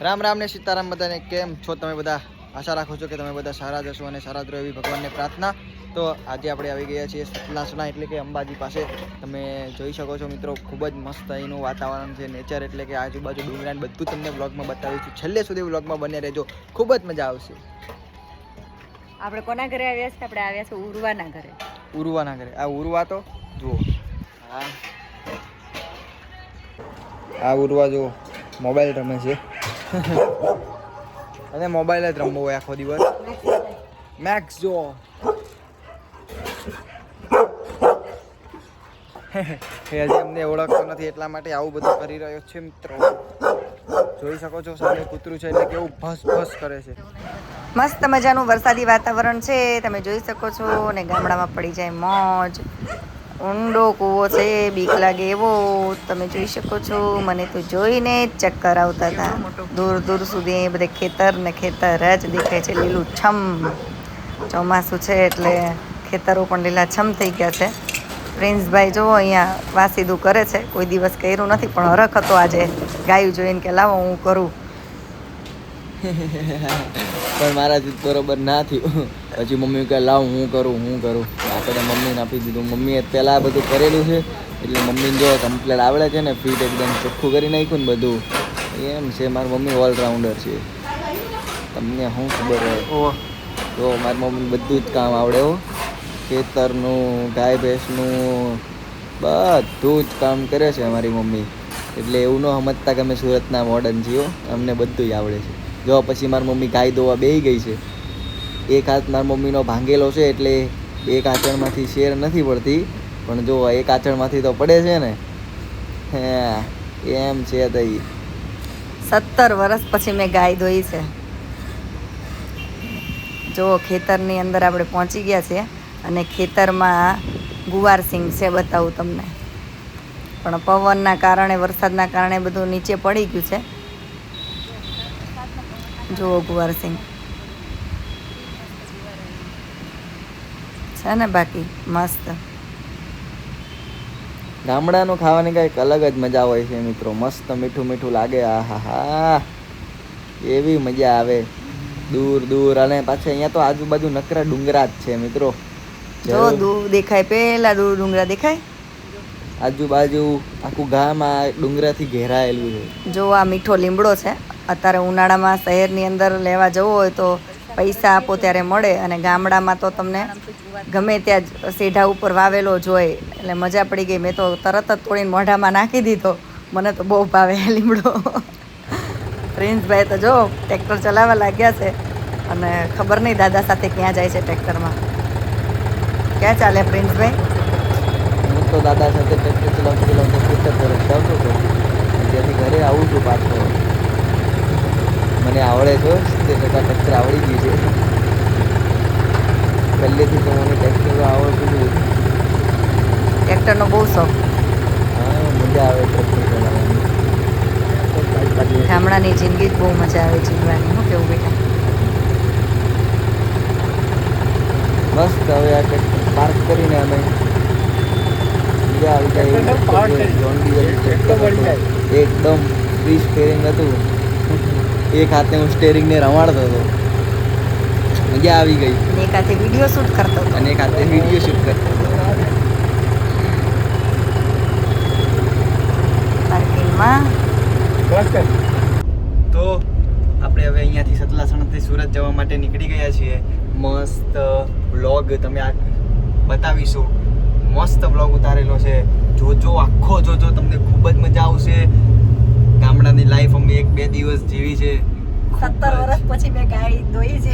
રામ રામ ને સીતારામ બધાને. કેમ છો તમે બધા? આશા રાખું છું કે તમે બધા સારા જશો અને સારા જ રહો એવી ભગવાનને પ્રાર્થના. તો આજે આપણે આવી ગયા છીએ સતલાસણા એટલે કે અંબાજી પાસે. તમે જોઈ શકો છો મિત્રો, ખૂબ જ મસ્ત અહીંનું વાતાવરણ છે, નેચર એટલે કે આજુબાજુ ડુંગરા બધું તમને વ્લોગમાં બતાવીશું. છેલ્લે સુધી વ્લોગમાં બને રહેજો, ખૂબ જ મજા આવશે. આપણે કોના ઘરે આવ્યા છે? આપણે આવ્યા છે ઉર્વાના ઘરે. ઉર્વાના ઘરે. આ ઉર્વા તો જુઓ, આ ઉર્વા જુઓ મોબાઈલ રમે છે અને મોબાઈલ જ રમવો હોય આખો દિવસ. મેક્સ જો હજી અમને ઓળખતો નથી એટલા માટે આવું બધું કરી રહ્યો છે મિત્રો. જોઈ શકો છો સામે કૂતરું છે એટલે કેવું ભસ ભસ કરે છે. મસ્ત મજાનું વરસાદી વાતાવરણ છે, તમે જોઈ શકો છો. અને ગામડામાં પડી જાય મોજ. ઊંડો કૂવો છે, બીક લાગે એવો. તમે જોઈ શકો છો. મને તો જોઈને જ ચક્કર આવતા હતા. દૂર દૂર સુધી બધે ખેતર ને ખેતર જ દેખાય છે, લીલું છમ. ચોમાસું છે એટલે ખેતરો પણ લીલા છમ થઈ ગયા છે. પ્રિન્સભાઈ જો અહીંયા વાસીદું કરે છે. કોઈ દિવસ કર્યું નથી પણ હરખ હતો આજે ગાયું જોઈને કે લાવો હું કરું. પણ મારાથી બરોબર ના થયું. પછી મમ્મી કહે લાવ હું કરું. આપણે મમ્મીને આપી દીધું. મમ્મીએ પહેલાં આ બધું કરેલું છે એટલે મમ્મીને જો કમ્પ્લેટ આવડે છે ને, ફીટ એકદમ ચોખ્ખું કરી નાખ્યું ને બધું. એમ છે, મારી મમ્મી ઓલરાઉન્ડર છે. તમને શું ખબર હોય? તો મારી મમ્મીને બધું જ કામ આવડે હો. ખેતરનું, ગાય ભેંસનું બધું જ કામ કરે છે અમારી મમ્મી. એટલે એવું ન સમજતા કે અમે સુરતના મોડર્ન છીએ. અમને બધું જ આવડે છે. જો પછી મારી મમ્મી ગાય દોવા બેસી ગઈ છે. એક હાથ મારી મમ્મીનો ભાંગેલો છે એટલે એક આંચળમાંથી શેર નથી પડતી, પણ જો એક આંચળમાંથી તો પડે છે ને. એમ છે તઈ. 17 વર્ષ પછી મેં ગાય દોઈ છે. જો ખેતરની અંદર આપણે પહોંચી ગયા છીએ અને ખેતરમાં ગુવાર સિંગ છે, બતાવું તમને. પણ પવનના કારણે, વરસાદના કારણે બધું નીચે પડી ગયું છે. જુઓ ગુવાર સિંગ છે ને, બાકી મસ્ત. ગામડાનું ખાવાની કંઈક અલગ જ મજા હોય છે મિત્રો. મસ્ત મીઠું મીઠું લાગે. આહાહા, એવી મજા આવે. દૂર દૂર અને પાછા અહીંયા તો આજુબાજુ નકરા ડુંગરા જ છે મિત્રો. જો દૂર દેખાય, પેલા દૂર ડુંગરા દેખાય. આજુબાજુ આખું ગામ આ ડુંગરાથી ઘેરાયેલું છે. જો આ મીઠો લીમડો છે. અત્યારે ઉનાળામાં શહેરની અંદર લેવા જવો હોય તો પૈસા આપો ત્યારે મળે, અને ગામડામાં તો તમને ગમે ત્યાં જ સેઢા ઉપર વાવેલો જોઈ. એટલે મજા પડી ગઈ. મેં તો તરત જ તોડીને મોઢામાં નાખી દીધો. મને તો બહુ ભાવે લીમડો. પ્રિન્સભાઈ તો જો ટ્રેક્ટર ચલાવવા લાગ્યા છે, અને ખબર નહીં દાદા સાથે ક્યાં જાય છે ટ્રેક્ટરમાં. ક્યાં ચાલે પ્રિન્સભાઈ? હું તો દાદા સાથે ટ્રેક્ટર ચલાવતો ખેતર તરફ જાતો હતો. ત્યાંથી ઘરે આવું છું પાછો. મને આવડે છે, 70% ટ્રેક્ટર આવડી ગયું છે. પહેલેથી તો મને ટ્રેક્ટર આવડતું હતું. ટ્રેક્ટરનો બહુ શોખ. હા, મજા આવે ટ્રેક્ટર ચલાવવાની. ગામડાની જિંદગી જ બહુ મજા આવે જીવવાની. શું કેવું બેટા? મસ્ત. હવે આ ટ્રેક્ટર પાર્ક કરીને અમે મજા આવી જાય. એકદમ ફ્રી સ્ટેરિંગ હતું. એક હાથે હું સ્ટેરિંગને રમાડતો હતો. મજા આવી ગઈ. એક હાથે વિડીયો શૂટ કરતો હતો. અને એક હાથે વિડીયો શૂટ કરતો હતો. પાર્કિંગમાં. તો આપણે હવે અહીંયાથી સતલાસણાથી સુરત જવા માટે નીકળી ગયા છીએ. મસ્ત વ્લોગ તમે આ બતાવીશું. મસ્ત વ્લોગ ઉતારેલો છે. જોજો, આખો જોજો, તમને ખૂબ જ મજા આવશે. ગામડાની લાઈફ અમે 1-2 દિવસ જીવી છે. 17 વર્ષ પછી મેં ગાય દોઈ છે.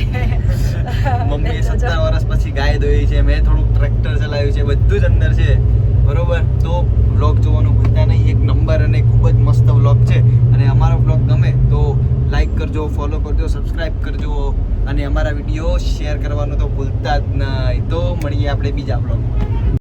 મમ્મીએ 17 વર્ષ પછી ગાય દોઈ છે. મેં થોડુંક ટ્રેક્ટર ચલાવ્યું છે. બધું જ અંદર છે. બરોબર. તો વ્લોગ જોવાનું ભૂલતા નહીં. એક નંબર અને ખૂબ જ મસ્ત વ્લોગ છે. અને અમારો વ્લોગ ગમે તો લાઈક કરજો, ફોલો કરજો, સબસ્ક્રાઈબ કરજો, અને અમારા વિડીયો શેર કરવાનું તો ભૂલતા જ નહીં. તો મળીએ આપણે બીજા વ્લોગમાં.